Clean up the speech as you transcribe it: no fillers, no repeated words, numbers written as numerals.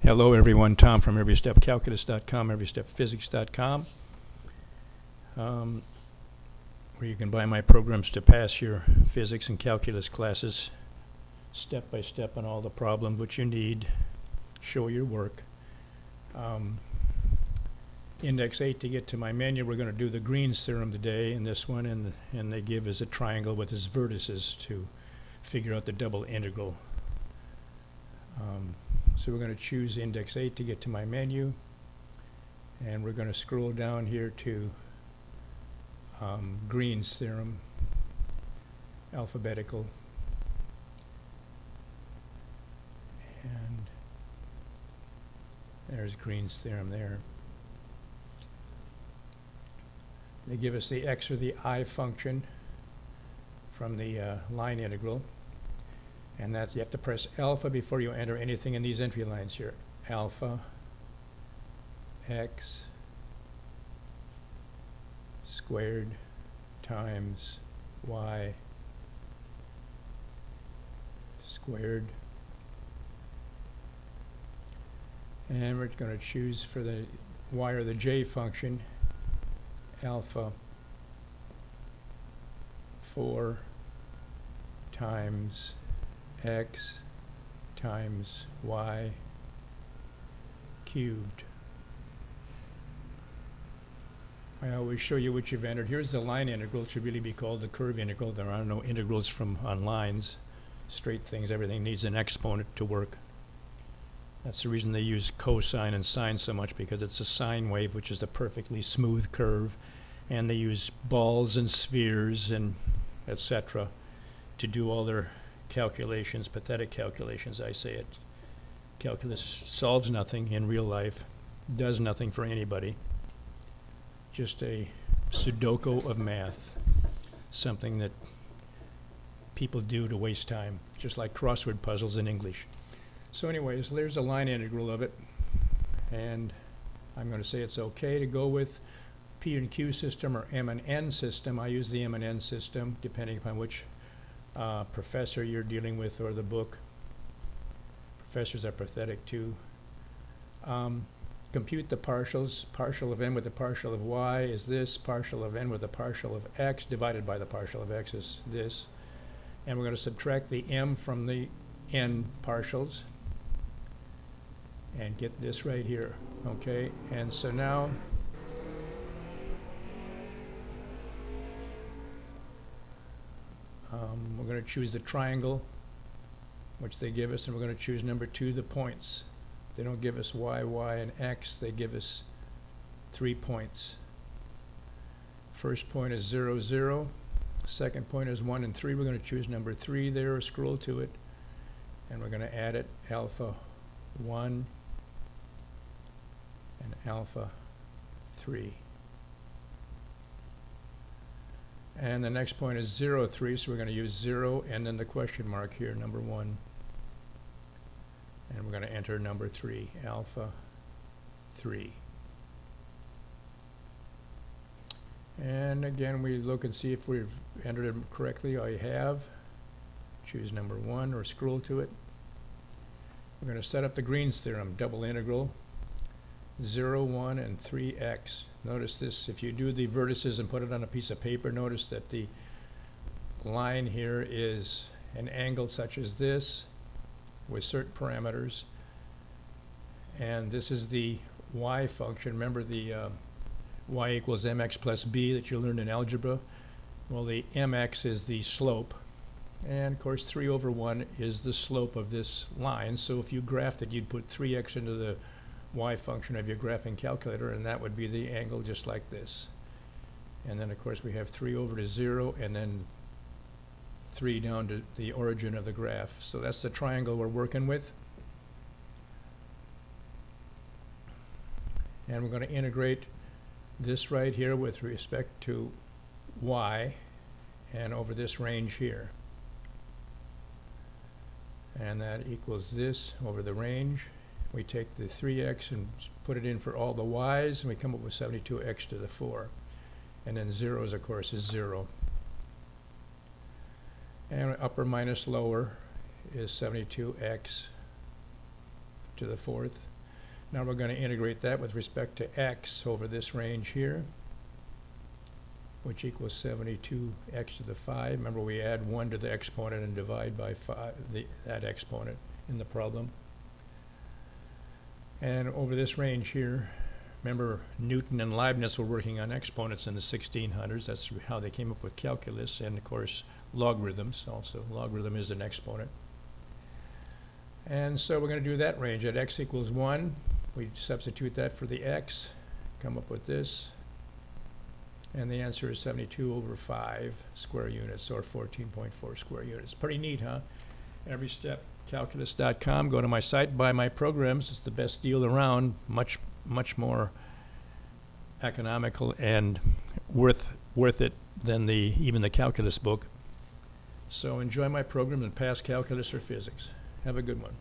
Hello everyone, Tom from everystepcalculus.com, everystepphysics.com, where you can buy my programs to pass your physics and calculus classes step by step on all the problems which you need, show your work. Index 8 to get to my menu, we're going to do the Green's theorem today in this one, and they give us a triangle with its vertices to figure out the double integral. So we're going to choose index 8 to get to my menu, and we're going to scroll down here to Green's theorem, alphabetical, and there's Green's theorem there. They give us the x or the I function from the line integral. And that's, you have to press alpha before you enter anything in these entry lines here. Alpha, x squared times y squared. And we're going to choose for the y or the j function alpha 4 times x times y cubed. I always show you what you've entered. Here's the line integral. It should really be called the curve integral. There are no integrals on lines. Straight things, everything needs an exponent to work. That's the reason they use cosine and sine so much, because it's a sine wave, which is a perfectly smooth curve. And they use balls and spheres and etc. to do all their calculations, pathetic calculations, I say it. Calculus solves nothing in real life, does nothing for anybody. Just a Sudoku of math, something that people do to waste time, just like crossword puzzles in English. So anyways, there's a line integral of it, and I'm going to say it's okay to go with P and Q system or M and N system. I use the M and N system depending upon which professor you're dealing with or the book. Professors are pathetic too. Compute the partials. Partial of n with the partial of y is this. Partial of n with the partial of x divided by the partial of x is this. And we're going to subtract the m from the n partials and get this right here. Okay, and so now we're going to choose the triangle, which they give us, and we're going to choose number 2, the points. They don't give us y, and x. They give us 3 points. First point is 0, 0. Second point is 1 and 3. We're going to choose number 3 there, or scroll to it, and we're going to add it, alpha 1 and alpha 3. And the next point is 0, 3, so we're going to use 0 and then the question mark here, number 1. And we're going to enter number 3, alpha 3. And again, we look and see if we've entered it correctly. I have. Choose number 1 or scroll to it. We're going to set up the Green's theorem, double integral, 0, 1, and 3x. Notice this, if you do the vertices and put it on a piece of paper, notice that the line here is an angle such as this with certain parameters. And this is the y function. Remember the y equals mx plus b that you learned in algebra? Well, the mx is the slope. And of course 3 over 1 is the slope of this line. So if you graphed it, you'd put 3x into the y function of your graphing calculator, and that would be the angle just like this. And then of course we have 3 over to 0 and then 3 down to the origin of the graph. So that's the triangle we're working with. And we're going to integrate this right here with respect to y and over this range here. And that equals this over the range. We take the 3x and put it in for all the y's, and we come up with 72x to the 4. And then zeros, of course, is 0. And upper minus lower is 72x to the 4th. Now we're going to integrate that with respect to x over this range here, which equals 72x to the 5. Remember, we add 1 to the exponent and divide by 5 that exponent in the problem. And over this range here, remember Newton and Leibniz were working on exponents in the 1600s. That's how they came up with calculus, and of course logarithms also. Logarithm is an exponent. And so we're going to do that range at x equals 1. We substitute that for the x, come up with this, and the answer is 72 over 5 square units, or 14.4 square units. Pretty neat, huh? Every step. Calculus.com. Go to my site, buy my programs. It's the best deal around. Much more economical and worth it than even the calculus book. So enjoy my program and pass calculus or physics. Have a good one.